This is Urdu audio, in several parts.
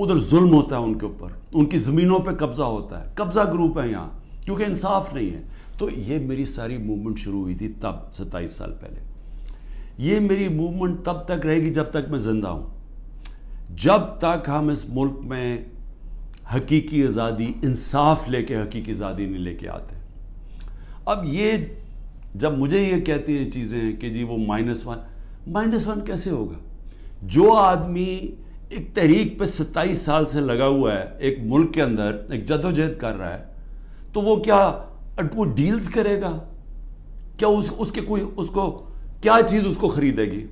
ادھر ظلم ہوتا ہے ان کے اوپر، ان کی زمینوں پہ قبضہ ہوتا ہے، قبضہ گروپ ہے یہاں، کیونکہ انصاف نہیں ہے. تو یہ میری ساری موومنٹ شروع ہوئی تھی تب 27 سال پہلے. یہ میری موومنٹ تب تک رہے گی جب تک میں زندہ ہوں، جب تک ہم اس ملک میں حقیقی آزادی، انصاف لے کے حقیقی آزادی نہیں لے کے آتے. اب یہ جب مجھے یہ کہتی ہیں چیزیں کہ جی وہ -1 کیسے ہوگا؟ جو آدمی ایک تحریک پہ 27 سال سے لگا ہوا ہے، ایک ملک کے اندر ایک جدوجہد کر رہا ہے، تو وہ کیا وہ ڈیلز کرے گا؟ کیا اس کو کیا چیز اس کو خریدے گی؟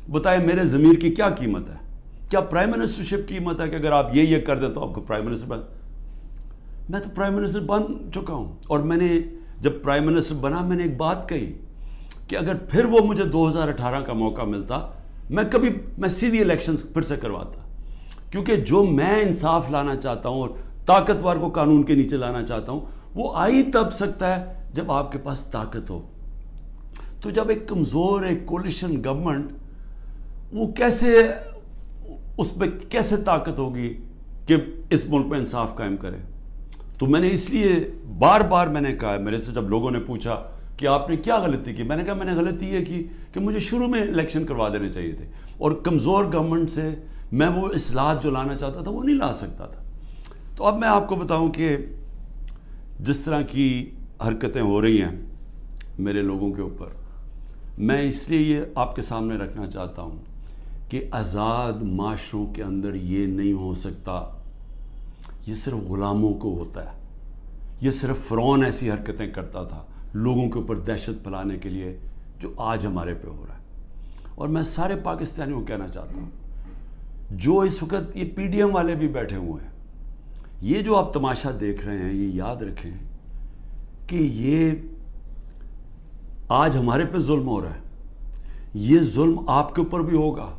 بتائیں میرے ضمیر کی کیا قیمت ہے؟ کیا پرائم منسٹرشپ قیمت ہے کہ اگر آپ یہ کر دیں تو آپ کو پرائم منسٹر میں تو پرائم منسٹر بن چکا ہوں. اور میں نے جب پرائم منسٹر بنا میں نے ایک بات کہی کہ اگر پھر وہ مجھے 2018 کا موقع ملتا میں سیدھی الیکشن پھر سے کرواتا، کیونکہ جو میں انصاف لانا چاہتا ہوں اور طاقتور کو قانون کے نیچے لانا چاہتا ہوں وہ آئی تب سکتا ہے جب آپ کے پاس طاقت ہو. تو جب ایک کمزور ایک کولیشن گورنمنٹ، وہ اس میں کیسے طاقت ہوگی کہ اس ملک میں انصاف قائم کرے؟ تو میں نے اس لیے بار بار میں نے کہا، میرے سے جب لوگوں نے پوچھا کہ آپ نے کیا غلطی کی، میں نے کہا میں نے غلطی یہ کی کہ مجھے شروع میں الیکشن کروا دینے چاہیے تھے، اور کمزور گورنمنٹ سے میں وہ اصلاحات جو لانا چاہتا تھا وہ نہیں لا سکتا تھا. تو اب میں آپ کو بتاؤں کہ جس طرح کی حرکتیں ہو رہی ہیں میرے لوگوں کے اوپر، میں اس لیے یہ آپ کے سامنے رکھنا چاہتا ہوں کہ آزاد معاشروں کے اندر یہ نہیں ہو سکتا. یہ صرف غلاموں کو ہوتا ہے. یہ صرف فرعون ایسی حرکتیں کرتا تھا لوگوں کے اوپر دہشت پھیلانے کے لیے، جو آج ہمارے پہ ہو رہا ہے. اور میں سارے پاکستانیوں کو کہنا چاہتا ہوں جو اس وقت یہ پی ڈی ایم والے بھی بیٹھے ہوئے ہیں، یہ جو آپ تماشا دیکھ رہے ہیں، یہ یاد رکھیں کہ یہ آج ہمارے پہ ظلم ہو رہا ہے، یہ ظلم آپ کے اوپر بھی ہوگا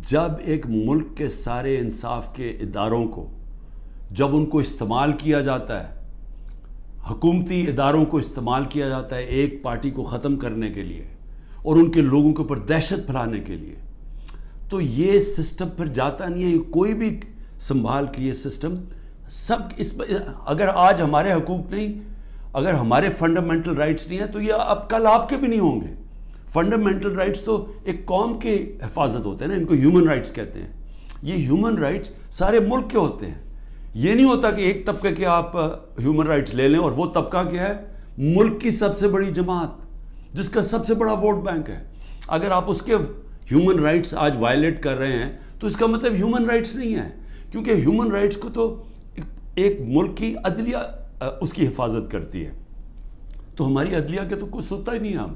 جب ایک ملک کے سارے انصاف کے اداروں کو، جب ان کو استعمال کیا جاتا ہے، حکومتی اداروں کو استعمال کیا جاتا ہے ایک پارٹی کو ختم کرنے کے لیے اور ان کے لوگوں کے اوپر دہشت پھیلانے کے لیے. تو یہ سسٹم پھر جاتا نہیں ہے، کوئی بھی سنبھال کے یہ سسٹم سب اگر آج ہمارے حقوق نہیں، اگر ہمارے فنڈامنٹل رائٹس نہیں ہیں تو یہ اب کل آپ کے بھی نہیں ہوں گے. فنڈامنٹل رائٹس تو ایک قوم کے حفاظت ہوتے ہیں نا، ان کو ہیومن رائٹس کہتے ہیں. یہ ہیومن رائٹس سارے ملک کے ہوتے ہیں. یہ نہیں ہوتا کہ ایک طبقے کے آپ ہیومن رائٹس لے لیں اور وہ طبقہ کیا ہے؟ ملک کی سب سے بڑی جماعت جس کا سب سے بڑا ووٹ بینک ہے. اگر آپ اس کے ہیومن رائٹس آج وائلیٹ کر رہے ہیں تو اس کا مطلب ہیومن رائٹس نہیں ہے، کیونکہ ہیومن رائٹس کو تو ایک ملک کی عدلیہ اس کی حفاظت کرتی ہے. تو ہماری عدلیہ کے تو کچھ سنتا ہی نہیں ہے.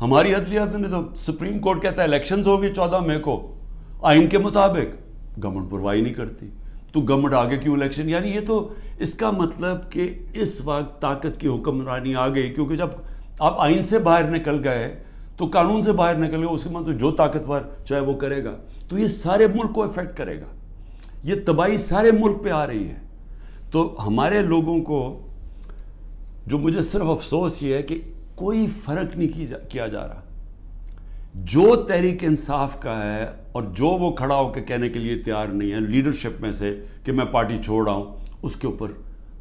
ہماری عدلیہ نے تو سپریم کورٹ کہتا ہے الیکشنز ہوں گی 14 مئی کو آئین کے مطابق، گورنمنٹ پرواہی نہیں کرتی. تو گورنمنٹ آگے کیوں الیکشن؟ یعنی یہ تو اس کا مطلب کہ اس وقت طاقت کی حکمرانی آ گئی، کیونکہ جب آپ آئین سے باہر نکل گئے تو قانون سے باہر نکل گئے، اس کے مطلب جو طاقتور چاہے وہ کرے گا. تو یہ سارے ملک کو افیکٹ کرے گا، یہ تباہی سارے ملک پہ آ رہی ہے. تو ہمارے لوگوں کو جو مجھے صرف افسوس یہ ہے کہ کوئی فرق نہیں کیا جا رہا. جو تحریک انصاف کا ہے اور جو وہ کھڑا ہو کے کہنے کے لیے تیار نہیں ہے لیڈرشپ میں سے کہ میں پارٹی چھوڑ رہا ہوں، اس کے اوپر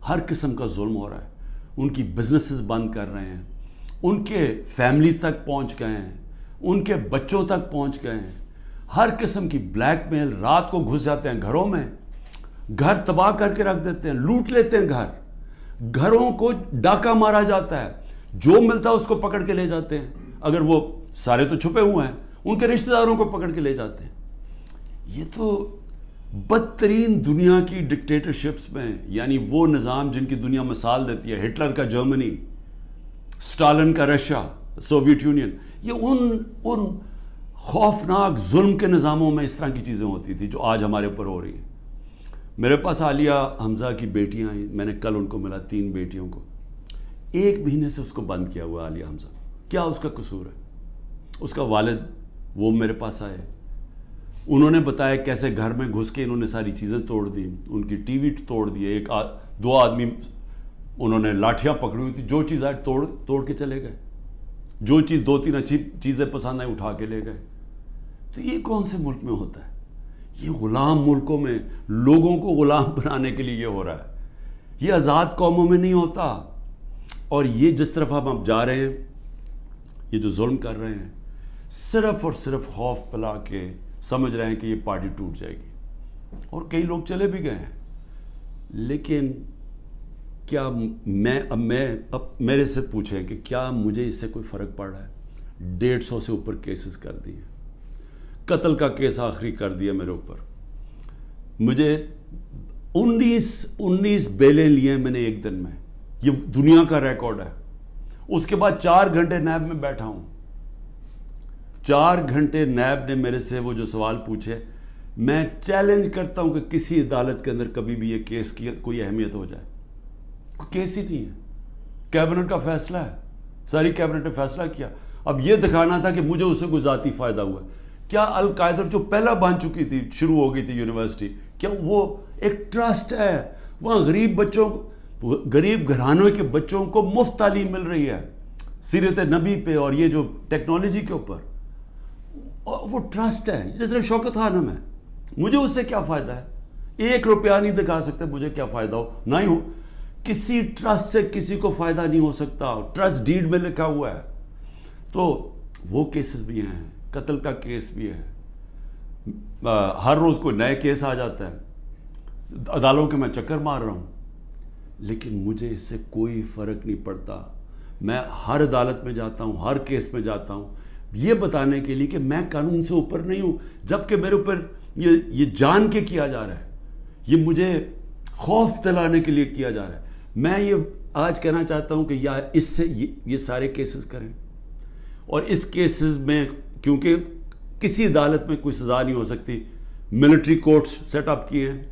ہر قسم کا ظلم ہو رہا ہے. ان کی بزنسز بند کر رہے ہیں، ان کے فیملیز تک پہنچ گئے ہیں، ان کے بچوں تک پہنچ گئے ہیں. ہر قسم کی بلیک میل، رات کو گھس جاتے ہیں گھروں میں، گھر تباہ کر کے رکھ دیتے ہیں، لوٹ لیتے ہیں گھروں کو ڈاکہ مارا جاتا ہے، جو ملتا ہے اس کو پکڑ کے لے جاتے ہیں. اگر وہ سارے تو چھپے ہوئے ہیں، ان کے رشتہ داروں کو پکڑ کے لے جاتے ہیں. یہ تو بدترین دنیا کی ڈکٹیٹرشپس میں، یعنی وہ نظام جن کی دنیا مثال دیتی ہے، ہٹلر کا جرمنی، سٹالن کا رشیا، سوویت یونین، یہ ان خوفناک ظلم کے نظاموں میں اس طرح کی چیزیں ہوتی تھی جو آج ہمارے اوپر ہو رہی ہیں. میرے پاس عالیہ حمزہ کی بیٹیاں ہیں، میں نے کل ان کو ملا، 3 بیٹیوں کو. 1 مہینے سے اس کو بند کیا ہوا عالیہ حمزہ. کیا اس کا قصور ہے؟ اس کا والد وہ میرے پاس آئے، انہوں نے بتایا کیسے گھر میں گھس کے انہوں نے ساری چیزیں توڑ دی، ان کی ٹی وی توڑ دیے، 2 آدمی انہوں نے لاٹھیاں پکڑی ہوئی تھی، جو چیز آئے توڑ کے چلے گئے، جو چیز 2-3 اچھی چیزیں پسند آئیں اٹھا کے لے گئے. تو یہ کون سے ملک میں ہوتا ہے؟ یہ غلام ملکوں میں لوگوں کو غلام بنانے کے لیے یہ ہو رہا ہے، یہ آزاد قوموں میں نہیں ہوتا۔ اور یہ جس طرف ہم اب جا رہے ہیں، یہ جو ظلم کر رہے ہیں، صرف اور صرف خوف پلا کے سمجھ رہے ہیں کہ یہ پارٹی ٹوٹ جائے گی، اور کئی لوگ چلے بھی گئے ہیں۔ لیکن کیا اب میرے سے پوچھیں کہ کیا مجھے اس سے کوئی فرق پڑ رہا ہے؟ 150 سے اوپر کیسز کر دیے، قتل کا کیس آخری کر دیا میرے اوپر، مجھے 19 بیلیں لیے میں نے ایک دن میں، یہ دنیا کا ریکارڈ ہے۔ اس کے بعد 4 گھنٹے نیب میں بیٹھا ہوں، 4 گھنٹے نیب نے میرے سے وہ جو سوال پوچھے، میں چیلنج کرتا ہوں کہ کسی عدالت کے اندر کبھی بھی یہ کیس کی کوئی اہمیت ہو جائے، کوئی کیس ہی نہیں ہے، کیبنٹ کا فیصلہ ہے، ساری کیبنٹ نے فیصلہ کیا۔ اب یہ دکھانا تھا کہ مجھے اس سے کوئی ذاتی فائدہ ہوا ہے۔ کیا القاعدہ جو پہلا بن چکی تھی، شروع ہو گئی تھی یونیورسٹی، کیا وہ ایک ٹرسٹ ہے؟ وہاں غریب گھرانوں کے بچوں کو مفت تعلیم مل رہی ہے سیرت نبی پہ اور یہ جو ٹیکنالوجی کے اوپر، وہ ٹرسٹ ہے۔ جس طرح شوکت خانم ہے، مجھے اس سے کیا فائدہ ہے؟ 1 روپیہ نہیں دکھا سکتے مجھے کیا فائدہ ہو، نہ ہی ہو، کسی ٹرسٹ سے کسی کو فائدہ نہیں ہو سکتا، ٹرسٹ ڈیڈ میں لکھا ہوا ہے۔ تو وہ کیسز بھی ہیں، قتل کا کیس بھی ہے، ہر روز کوئی نئے کیس آ جاتا ہے، عدالتوں کے میں چکر مار رہا ہوں، لیکن مجھے اس سے کوئی فرق نہیں پڑتا۔ میں ہر عدالت میں جاتا ہوں، ہر کیس میں جاتا ہوں، یہ بتانے کے لیے کہ میں قانون سے اوپر نہیں ہوں، جبکہ میرے اوپر یہ جان کے کیا جا رہا ہے، یہ مجھے خوف دلانے کے لیے کیا جا رہا ہے۔ میں یہ آج کہنا چاہتا ہوں کہ یا اس سے یہ سارے کیسز کریں، اور اس کیسز میں کیونکہ کسی عدالت میں کوئی سزا نہیں ہو سکتی، ملٹری کورٹس سیٹ اپ کیے ہیں،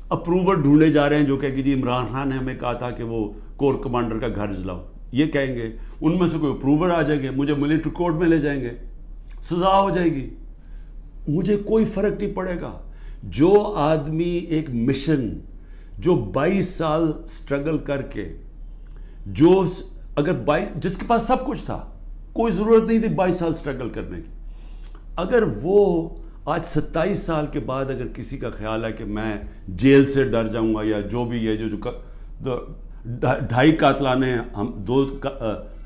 اپروور ڈھونڈے جا رہے ہیں جو کہ جی عمران خان نے ہمیں کہا تھا کہ وہ کور کمانڈر کا گھر جلاؤ، یہ کہیں گے، ان میں سے کوئی اپروور آ جائیں گے، مجھے ملٹری کورٹ میں لے جائیں گے، سزا ہو جائے گی، مجھے کوئی فرق نہیں پڑے گا۔ جو آدمی ایک مشن، جو 22 سال سٹرگل کر کے، جس کے پاس سب کچھ تھا، کوئی ضرورت نہیں تھی 22 سال سٹرگل کرنے کی، اگر وہ آج 27 سال کے بعد اگر کسی کا خیال ہے کہ میں جیل سے ڈر جاؤں گا، یا جو بھی یہ جو 2.5 قاتلانے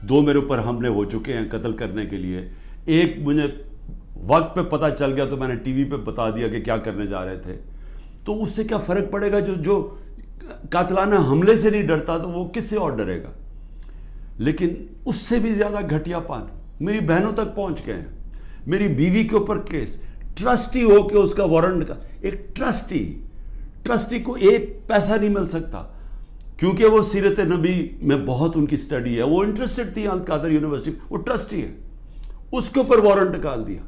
دو میرے اوپر حملے ہو چکے ہیں قتل کرنے کے لیے، ایک مجھے وقت پہ پتہ چل گیا تو میں نے ٹی وی پہ بتا دیا کہ کیا کرنے جا رہے تھے، تو اس سے کیا فرق پڑے گا؟ جو قاتلانہ حملے سے نہیں ڈرتا تو وہ کس سے اور ڈرے گا؟ لیکن اس سے بھی زیادہ گھٹیا پان میری بہنوں تک پہنچ گئے ہیں، میری بیوی کے اوپر کیس، ٹرسٹی ہو کے اس کا وارنٹ کا، ایک ٹرسٹی کو 1 پیسہ نہیں مل سکتا، کیونکہ وہ سیرت نبی میں بہت ان کی سٹڈی ہے، وہ انٹرسٹڈ تھی القادر یونیورسٹی، وہ ٹرسٹی ہے، اس کے اوپر وارنٹ نکال دیا۔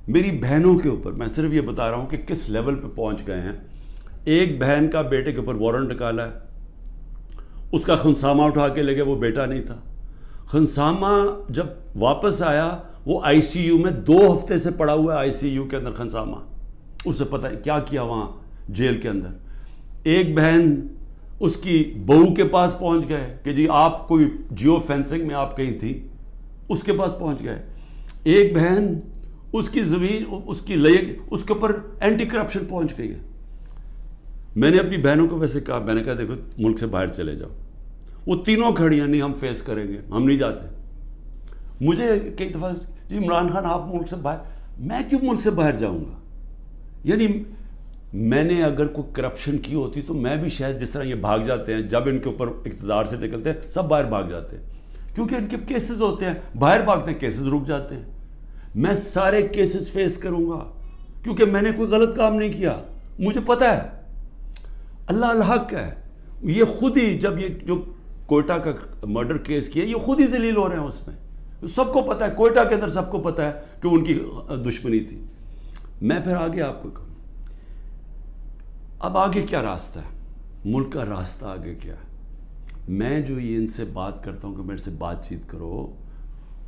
میری بہنوں کے اوپر میں صرف یہ بتا رہا ہوں کہ کس لیول پہ پہنچ گئے ہیں۔ ایک بہن کا بیٹے کے اوپر وارنٹ نکالا ہے، اس کا خنسامہ اٹھا کے لے گئے، وہ بیٹا نہیں تھا، خنسامہ جب واپس آیا وہ آئی سی یو میں 2 ہفتے سے پڑا ہوا ہے، آئی سی یو کے اندر خنسامہ، اسے پتہ ہے کیا کیا وہاں جیل کے اندر۔ ایک بہن اس کی بہو کے پاس پہنچ گئے کہ جی آپ کوئی جیو فینسنگ میں آپ کہیں تھی، اس کے پاس پہنچ گئے۔ ایک بہن اس کی زمین اس کے اوپر اینٹی کرپشن پہنچ گئی ہے۔ میں نے اپنی بہنوں کو ویسے کہا، میں نے کہا دیکھو ملک سے باہر چلے جاؤ، وہ تینوں کھڑی ہیں، نہیں ہم فیس کریں گے، ہم نہیں جاتے۔ مجھے کئی دفعہ جی عمران خان آپ ملک سے باہر، میں کیوں ملک سے باہر جاؤں گا؟ یعنی میں نے اگر کوئی کرپشن کی ہوتی تو میں بھی شاید جس طرح یہ بھاگ جاتے ہیں، جب ان کے اوپر اقتدار سے نکلتے ہیں سب باہر بھاگ جاتے ہیں، کیونکہ ان کے کیسز ہوتے ہیں، باہر بھاگتے ہیں، کیسز رک جاتے ہیں۔ میں سارے کیسز فیس کروں گا کیونکہ میں نے کوئی غلط کام نہیں کیا، مجھے پتہ ہے اللہ الحق ہے۔ یہ خود ہی جب یہ جو کوئٹہ کا مرڈر کیس کیا، یہ خود ہی ذلیل ہو رہے ہیں، اس میں سب کو پتہ ہے، کوئٹہ کے اندر سب کو پتہ ہے کہ ان کی دشمنی تھی۔ میں پھر آگے آپ کو کہوں، اب آگے کیا راستہ ہے؟ ملک کا راستہ آگے کیا ہے؟ میں جو یہ ان سے بات کرتا ہوں کہ میرے سے بات چیت کرو،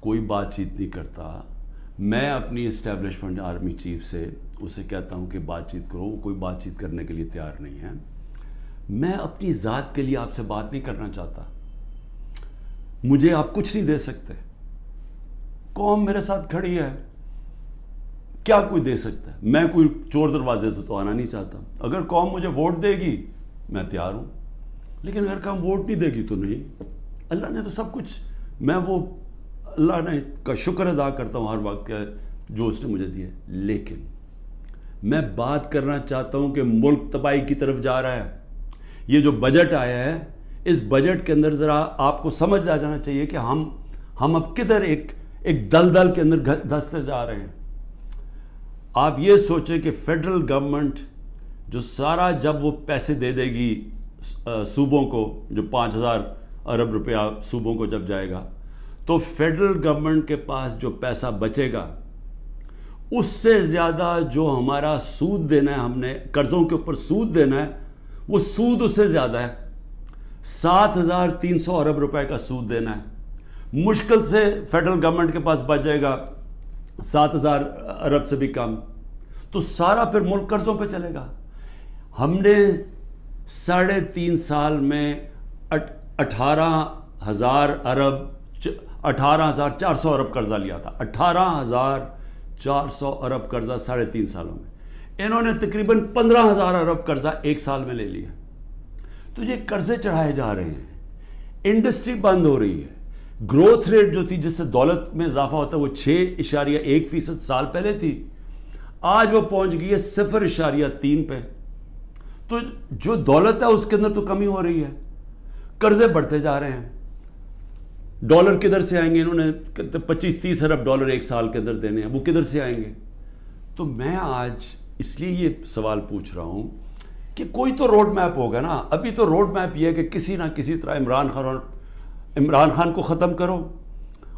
کوئی بات چیت نہیں کرتا۔ میں اپنی اسٹیبلشمنٹ آرمی چیف سے اسے کہتا ہوں کہ بات چیت کرو، وہ کوئی بات چیت کرنے کے لیے تیار نہیں ہے۔ میں اپنی ذات کے لیے آپ سے بات نہیں کرنا چاہتا، مجھے آپ کچھ نہیں دے سکتے، قوم میرے ساتھ کھڑی ہے، کیا کوئی دے سکتا ہے؟ میں کوئی چور دروازے تو آنا نہیں چاہتا. اگر قوم مجھے ووٹ دے گی میں تیار ہوں, لیکن اگر قوم ووٹ نہیں دے گی تو نہیں. اللہ نے تو سب کچھ, میں وہ اللہ نے کا شکر ادا کرتا ہوں ہر وقت کا جو اس نے مجھے دیا. لیکن میں بات کرنا چاہتا ہوں کہ ملک تباہی کی طرف جا رہا ہے. یہ جو بجٹ آیا ہے, اس بجٹ کے اندر ذرا آپ کو سمجھ آ جانا چاہیے کہ ہم اب کدھر ایک دلدل کے اندر دھستے جا رہے ہیں. آپ یہ سوچیں کہ فیڈرل گورنمنٹ جو سارا جب وہ پیسے دے دے گی صوبوں کو, جو 5,000 ارب روپیہ صوبوں کو جب جائے گا, تو فیڈرل گورنمنٹ کے پاس جو پیسہ بچے گا اس سے زیادہ جو ہمارا سود دینا ہے, ہم نے قرضوں کے اوپر سود دینا ہے, وہ سود اس سے زیادہ ہے. 7,300 ارب روپے کا سود دینا ہے. مشکل سے فیڈرل گورنمنٹ کے پاس بچ جائے گا 7,000 ارب سے بھی کم, تو سارا پھر ملک قرضوں پہ چلے گا. ہم نے 3.5 سال میں 18,000 ارب 18,400 ارب قرضہ لیا تھا. 18,400 ارب قرضہ 3.5 سالوں میں. انہوں نے تقریباً 15,000 ارب قرضہ 1 سال میں لے لیا. تو یہ قرضے چڑھائے جا رہے ہیں, انڈسٹری بند ہو رہی ہے. گروتھ ریٹ جو تھی جس سے دولت میں اضافہ ہوتا ہے وہ 6.1% سال پہلے تھی, آج وہ پہنچ گئی ہے 0.3 پہ. تو جو دولت ہے اس کے اندر تو کمی ہو رہی ہے, قرضے بڑھتے جا رہے ہیں. ڈالر کدھر سے آئیں گے؟ انہوں نے 25-30 ارب ڈالر 1 سال کے اندر دینے ہیں, وہ کدھر سے آئیں گے؟ تو میں آج اس لیے یہ سوال پوچھ رہا ہوں کہ کوئی تو روڈ میپ ہوگا نا. ابھی تو روڈ میپ یہ ہے کہ کسی نہ کسی طرح عمران خان کو ختم کرو,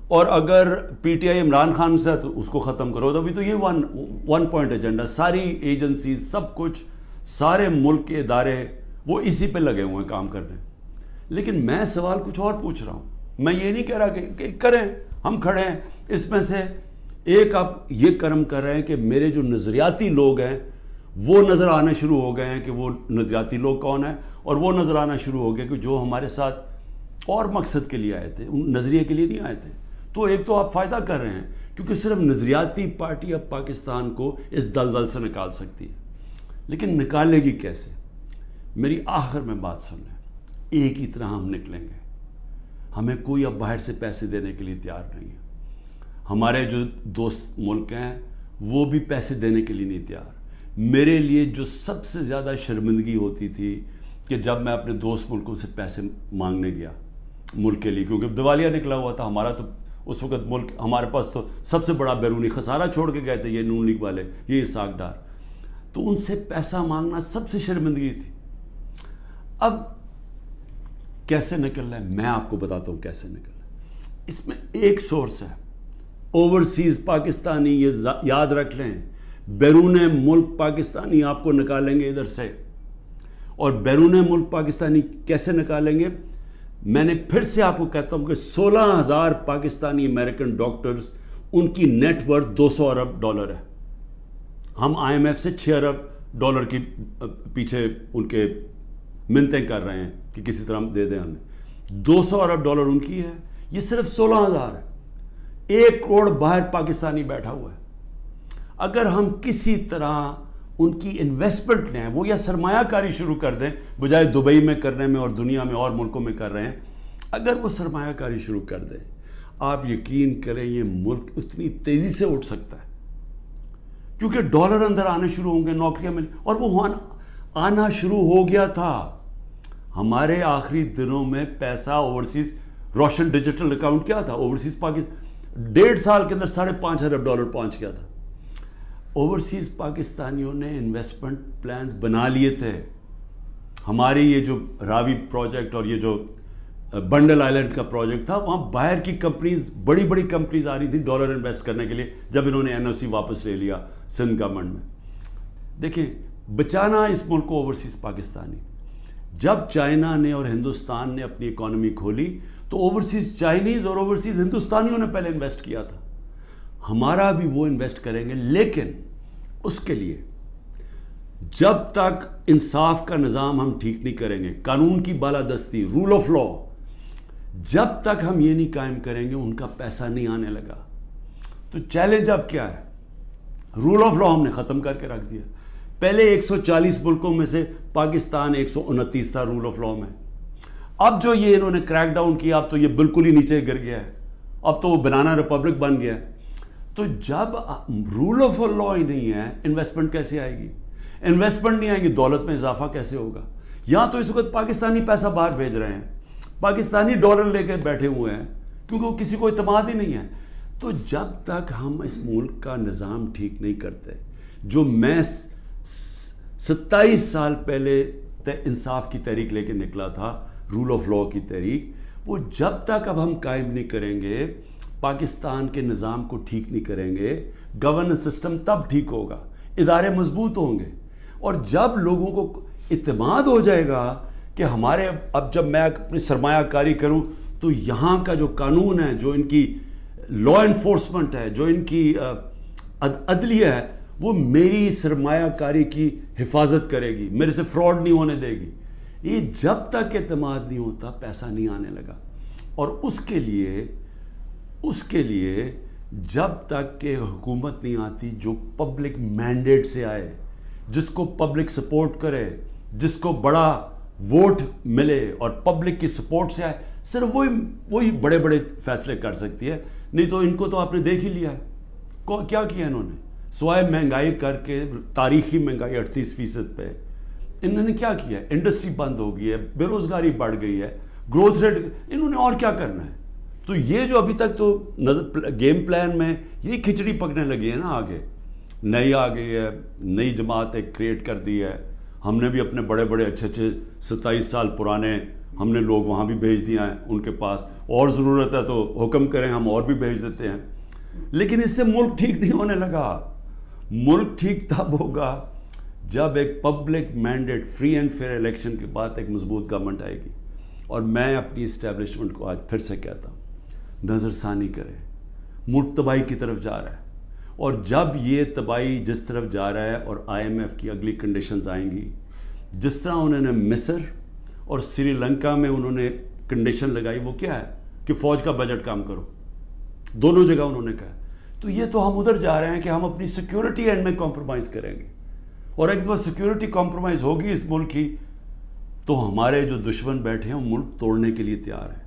اور اگر P T I Imran Khan سے تو اس کو ختم کرو. تو ابھی تو یہ ون پوائنٹ ایجنڈا, ساری ایجنسیز, سب کچھ, سارے ملک کے ادارے وہ اسی پہ لگے ہوئے ہیں کام کرنے. لیکن میں سوال کچھ اور پوچھ رہا ہوں. میں یہ نہیں کہہ رہا کہ کریں, ہم کھڑے ہیں. اس میں سے ایک آپ یہ کرم کر رہے ہیں کہ میرے جو نظریاتی لوگ ہیں وہ نظر آنا شروع ہو گئے ہیں کہ وہ نظریاتی لوگ کون ہیں, اور وہ نظر آنا شروع ہو گئے کہ جو ہمارے ساتھ اور مقصد کے لیے آئے تھے, ان نظریے کے لیے نہیں آئے تھے. تو ایک تو آپ فائدہ کر رہے ہیں کیونکہ صرف نظریاتی پارٹی اب پاکستان کو اس دلدل سے نکال سکتی ہے. لیکن نکالے گی کیسے؟ میری آخر میں بات سن لیں, ایک ہی طرح ہم نکلیں گے. ہمیں کوئی اب باہر سے پیسے دینے کے لیے تیار نہیں ہے. ہمارے جو دوست ملک ہیں وہ بھی پیسے دینے کے لیے نہیں تیار. میرے لیے جو سب سے زیادہ شرمندگی ہوتی تھی کہ جب میں اپنے دوست ملکوں سے پیسے مانگنے گیا ملک کے لیے, کیونکہ دیوالیہ نکلا ہوا تھا ہمارا, تو اس وقت ملک ہمارے پاس تو سب سے بڑا بیرونی خسارہ چھوڑ کے گئے تھے یہ نون لیگ والے, یہ اسحاق ڈار. تو ان سے پیسہ مانگنا سب سے شرمندگی تھی. اب کیسے نکلنا ہے میں آپ کو بتاتا ہوں کیسے نکلنا ہے. اس میں ایک سورس ہے اوورسیز پاکستانی, یہ یاد رکھ لیں. بیرون ملک پاکستانی آپ کو نکالیں گے ادھر سے, اور بیرون ملک پاکستانی کیسے نکالیں گے؟ میں نے پھر سے آپ کو کہتا ہوں کہ 16,000 پاکستانی امریکن ڈاکٹرز, ان کی نیٹ ورتھ 200 ارب ڈالر ہے. ہم آئی ایم ایف سے 6 ارب ڈالر کی پیچھے ان کے منتیں کر رہے ہیں کہ کسی طرح دے دیں ہمیں. 200 ارب ڈالر ان کی ہے, یہ صرف 16,000 ہے. 1 کروڑ باہر پاکستانی بیٹھا ہوا ہے. اگر ہم کسی طرح ان کی انویسٹمنٹ لیں, وہ یا سرمایہ کاری شروع کر دیں, بجائے دبئی میں کرنے میں اور دنیا میں اور ملکوں میں کر رہے ہیں, اگر وہ سرمایہ کاری شروع کر دیں, آپ یقین کریں یہ ملک اتنی تیزی سے اٹھ سکتا ہے, کیونکہ ڈالر اندر آنے شروع ہوں گے, نوکریاں ملیں, اور وہ آنا شروع ہو گیا تھا. ہمارے آخری دنوں میں پیسہ اوورسیز, روشن ڈیجیٹل اکاؤنٹ کیا تھا اوورسیز پاکستان, 1.5 سال کے اندر 5.5 ارب ڈالر پہنچ گیا تھا. اوورسیز پاکستانیوں نے انویسٹمنٹ پلانز بنا لیے تھے. ہماری یہ جو راوی پروجیکٹ اور یہ جو بنڈل آئلینڈ کا پروجیکٹ تھا, وہاں باہر کی کمپنیز, بڑی بڑی کمپنیز آ رہی تھیں ڈالر انویسٹ کرنے کے لیے, جب انہوں نے این او سی واپس لے لیا سندھ گورنمنٹ میں. دیکھیں, بچانا اس ملک کو اوورسیز پاکستانی. جب چائنا نے اور ہندوستان نے اپنی اکانومی کھولی تو اوورسیز چائنیز اور اوورسیز ہندوستانیوں نے پہلے انویسٹ کیا تھا. ہمارا بھی وہ انویسٹ کریں گے, لیکن اس کے لیے جب تک انصاف کا نظام ہم ٹھیک نہیں کریں گے, قانون کی بالادستی, رول آف لا, جب تک ہم یہ نہیں قائم کریں گے, ان کا پیسہ نہیں آنے لگا. تو چیلنج اب کیا ہے؟ رول آف لا ہم نے ختم کر کے رکھ دیا. پہلے 140 ملکوں میں سے پاکستان 129 تھا رول آف لا میں. اب جو یہ انہوں نے کریک ڈاؤن کیا اب تو یہ بالکل ہی نیچے گر گیا ہے, اب تو وہ بنانا ریپبلک بن گیا ہے. تو جب رول آف لا ہی نہیں ہے, انویسٹمنٹ کیسے آئے گی؟ انویسٹمنٹ نہیں آئے گی, دولت میں اضافہ کیسے ہوگا؟ یہاں تو اس وقت پاکستانی پیسہ باہر بھیج رہے ہیں, پاکستانی ڈالر لے کے بیٹھے ہوئے ہیں کیونکہ وہ کسی کو اعتماد ہی نہیں ہے. تو جب تک ہم اس ملک کا نظام ٹھیک نہیں کرتے, جو میں 27 سال پہلے انصاف کی تحریک لے کے نکلا تھا, رول آف لا کی تحریک, وہ جب تک اب ہم قائم نہیں کریں گے, پاکستان کے نظام کو ٹھیک نہیں کریں گے, گورننس سسٹم تب ٹھیک ہوگا, ادارے مضبوط ہوں گے. اور جب لوگوں کو اعتماد ہو جائے گا کہ ہمارے اب جب میں اپنی سرمایہ کاری کروں تو یہاں کا جو قانون ہے, جو ان کی لا انفورسمنٹ ہے, جو ان کی عدلیہ ہے, وہ میری سرمایہ کاری کی حفاظت کرے گی, میرے سے فراڈ نہیں ہونے دے گی. یہ جب تک اعتماد نہیں ہوتا پیسہ نہیں آنے لگا. اور اس کے لیے جب تک کہ حکومت نہیں آتی جو پبلک مینڈیٹ سے آئے, جس کو پبلک سپورٹ کرے, جس کو بڑا ووٹ ملے اور پبلک کی سپورٹ سے آئے, صرف وہی بڑے بڑے فیصلے کر سکتی ہے. نہیں تو ان کو تو آپ نے دیکھ ہی لیا ہے کیا کیا انہوں نے, سوائے مہنگائی کر کے, تاریخی مہنگائی 38% پہ, انہوں نے کیا کیا ہے؟ انڈسٹری بند ہو گئی ہے, بے روزگاری بڑھ گئی ہے, گروتھ ریٹ, انہوں نے اور کیا کرنا ہے؟ تو یہ جو ابھی تک تو گیم پلان میں یہ کھچڑی پکنے لگی ہے نا, آگے نئی آ گئی ہے, نئی جماعت ایک کریٹ کر دی ہے. ہم نے بھی اپنے بڑے بڑے اچھے 27 سال پرانے ہم نے لوگ وہاں بھی بھیج دیا ہیں ان کے پاس, اور ضرورت ہے تو حکم کریں ہم اور بھی بھیج دیتے ہیں. لیکن اس سے ملک ٹھیک نہیں ہونے لگا. ملک ٹھیک تب ہوگا جب ایک public mandate, free and fair election کے بعد ایک مضبوط گورنمنٹ آئے گی. اور میں اپنی اسٹیبلشمنٹ کو آج پھر سے کہتا ہوں, نظر ثانی کرے, ملک تباہی کی طرف جا رہا ہے. اور جب یہ تباہی جس طرف جا رہا ہے اور IMF کی اگلی کنڈیشنز آئیں گی, جس طرح انہوں نے مصر اور سری لنکا میں انہوں نے کنڈیشن لگائی, وہ کیا ہے کہ فوج کا بجٹ کام کرو, دونوں جگہ انہوں نے کہا. تو یہ تو ہم ادھر جا رہے ہیں کہ ہم اپنی سیکیورٹی اینڈ میں کمپرومائز کریں گے, اور ایک دفعہ سیکیورٹی کمپرومائز ہوگی اس ملک کی تو ہمارے جو دشمن بیٹھے ہیں وہ ملک توڑنے کے لیے تیار ہیں.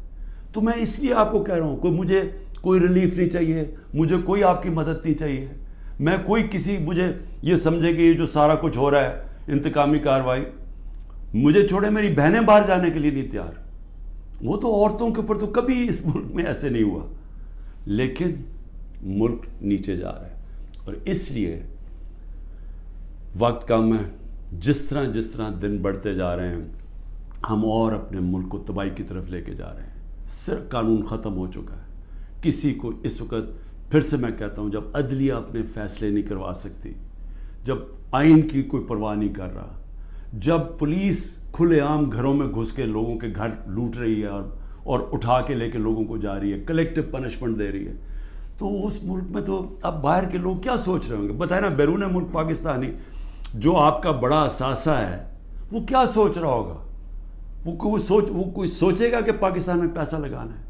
تو میں اس لیے آپ کو کہہ رہا ہوں, مجھے کوئی ریلیف نہیں چاہیے, مجھے کوئی آپ کی مدد نہیں چاہیے, میں مجھے یہ سمجھے کہ یہ جو سارا کچھ ہو رہا ہے انتقامی کارروائی, مجھے چھوڑے میری بہنیں باہر جانے کے لیے نہیں تیار. وہ تو عورتوں کے اوپر تو کبھی اس ملک میں ایسے نہیں ہوا, لیکن ملک نیچے جا رہا ہے. اور اس لیے وقت کم ہے, جس طرح دن بڑھتے جا رہے ہیں ہم اور اپنے ملک کو تباہی کی طرف لے کے جا رہے ہیں. صرف قانون ختم ہو چکا ہے. کسی کو اس وقت پھر سے میں کہتا ہوں, جب عدلیہ اپنے فیصلے نہیں کروا سکتی, جب آئین کی کوئی پرواہ نہیں کر رہا, جب پولیس کھلے عام گھروں میں گھس کے لوگوں کے گھر لوٹ رہی ہے اور اٹھا کے لے کے لوگوں کو جا رہی ہے, کلیکٹیو پنشمنٹ دے رہی ہے, تو اس ملک میں تو اب باہر کے لوگ کیا سوچ رہے ہوں گے؟ بتائیں نا, بیرون ملک پاکستانی جو آپ کا بڑا اثاثہ ہے وہ کیا سوچ رہا ہوگا؟ وہ کوئی سوچے گا کہ پاکستان میں پیسہ لگانا ہے؟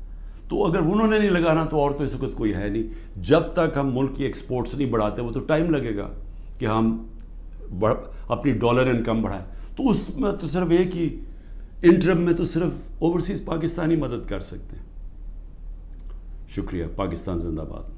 تو اگر انہوں نے نہیں لگانا تو اور تو اس وقت کوئی ہے نہیں. جب تک ہم ملک کی ایکسپورٹس نہیں بڑھاتے, وہ تو ٹائم لگے گا کہ ہم اپنی ڈالر انکم بڑھائیں. تو اس میں تو صرف ایک ہی انٹرم میں تو صرف اوورسیز پاکستانی مدد کر سکتے ہیں. شکریہ. پاکستان زندہ باد.